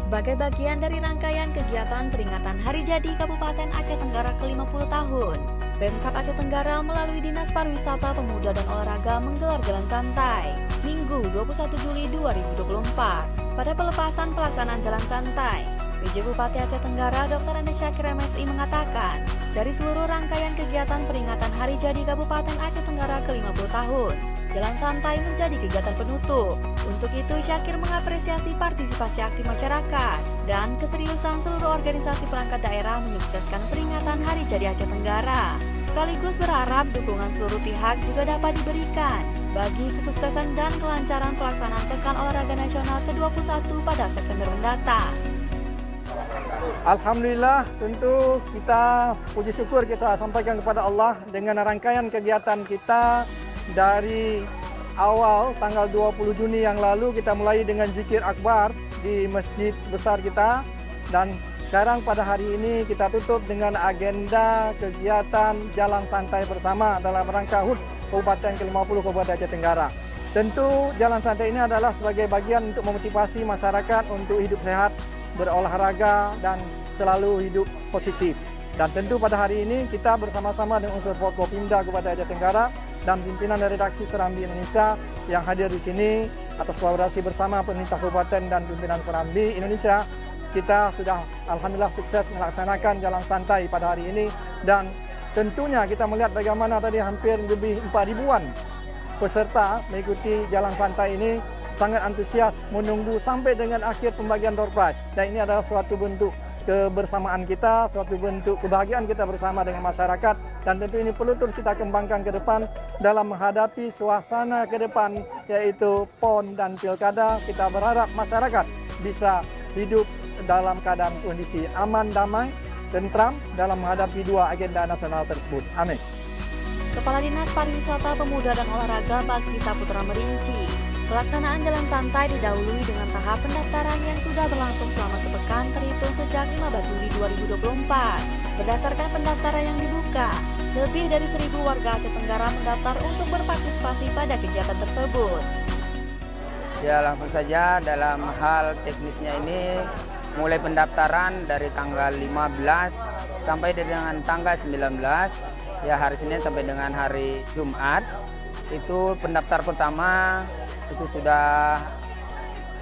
sebagai bagian dari rangkaian kegiatan peringatan Hari Jadi Kabupaten Aceh Tenggara ke-50 tahun. Pemkab Aceh Tenggara melalui Dinas Pariwisata Pemuda dan Olahraga menggelar jalan santai Minggu 21 Juli 2024. Pada pelepasan pelaksanaan jalan santai, PJ Bupati Aceh Tenggara Dr. Andes Syakir MSI mengatakan, dari seluruh rangkaian kegiatan peringatan Hari Jadi Kabupaten Aceh Tenggara ke-50 tahun, jalan santai menjadi kegiatan penutup. Untuk itu, Syakir mengapresiasi partisipasi aktif masyarakat dan keseriusan seluruh organisasi perangkat daerah menyukseskan peringatan Hari Jadi Aceh Tenggara. Sekaligus berharap dukungan seluruh pihak juga dapat diberikan bagi kesuksesan dan kelancaran pelaksanaan Pekan Olahraga Nasional ke-21 pada September mendatang. Alhamdulillah, tentu kita puji syukur kita sampaikan kepada Allah dengan rangkaian kegiatan kita dari awal tanggal 20 Juni yang lalu kita mulai dengan zikir akbar di masjid besar kita, dan sekarang pada hari ini kita tutup dengan agenda kegiatan jalan santai bersama dalam rangka HUT Kabupaten ke-50 Kabupaten Aceh Tenggara. Tentu jalan santai ini adalah sebagai bagian untuk memotivasi masyarakat untuk hidup sehat, berolahraga, dan selalu hidup positif. Dan tentu pada hari ini kita bersama-sama dengan unsur Forkopimda Kabupaten Aceh Tenggara dan pimpinan dari redaksi Serambi Indonesia yang hadir di sini atas kolaborasi bersama pemerintah kabupaten dan pimpinan Serambi Indonesia, kita sudah alhamdulillah sukses melaksanakan jalan santai pada hari ini. Dan tentunya kita melihat bagaimana tadi hampir lebih 4.000-an peserta mengikuti jalan santai ini, sangat antusias menunggu sampai dengan akhir pembagian door prize. Dan ini adalah suatu bentuk kebersamaan kita, suatu bentuk kebahagiaan kita bersama dengan masyarakat, dan tentu ini perlu terus kita kembangkan ke depan dalam menghadapi suasana ke depan yaitu PON dan Pilkada. Kita berharap masyarakat bisa hidup dalam keadaan kondisi aman, damai, tentram dalam menghadapi dua agenda nasional tersebut. Amin. Kepala Dinas Pariwisata Pemuda dan Olahraga Bakri Saputra merinci, pelaksanaan jalan santai didahului dengan tahap pendaftaran yang sudah berlangsung selama sepekan terhitung sejak 15 Juli 2024. Berdasarkan pendaftaran yang dibuka, lebih dari 1.000 warga Aceh Tenggara mendaftar untuk berpartisipasi pada kegiatan tersebut. Ya, langsung saja dalam hal teknisnya ini, mulai pendaftaran dari tanggal 15 sampai dengan tanggal 19, ya hari Senin sampai dengan hari Jumat. Itu pendaftar pertama itu sudah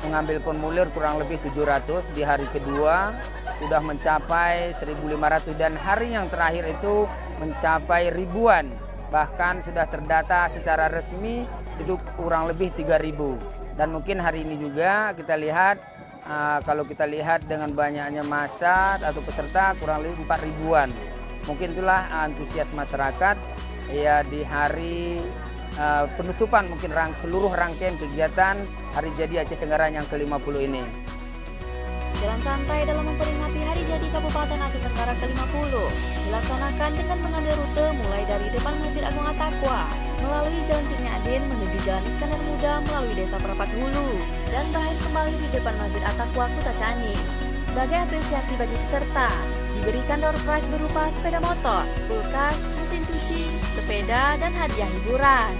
mengambil formulir kurang lebih 700, di hari kedua sudah mencapai 1.500, dan hari yang terakhir itu mencapai ribuan. Bahkan sudah terdata secara resmi itu kurang lebih 3.000. Dan mungkin hari ini juga kita lihat, kalau kita lihat dengan banyaknya massa atau peserta kurang lebih 4.000-an. Mungkin itulah antusias masyarakat ya di hari penutupan mungkin seluruh rangkaian kegiatan Hari Jadi Aceh Tenggara yang ke-50 ini. Jalan santai dalam memperingati Hari Jadi Kabupaten Aceh Tenggara ke-50 dilaksanakan dengan mengambil rute mulai dari depan Masjid Agung At-Taqwa, melalui Jalan Cinyadin menuju Jalan Iskandar Muda melalui Desa Perapat Hulu, dan berakhir kembali di depan Masjid At-Taqwa Kuta Caning. Sebagai apresiasi bagi peserta, diberikan door prize berupa sepeda motor, kulkas, mesin cuci, sepeda, dan hadiah hiburan.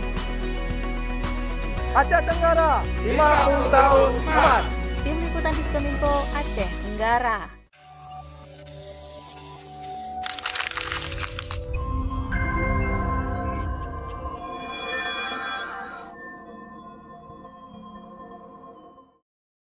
Aceh Tenggara 50 tahun emas. Tim Liputan Diskominfo Aceh Tenggara.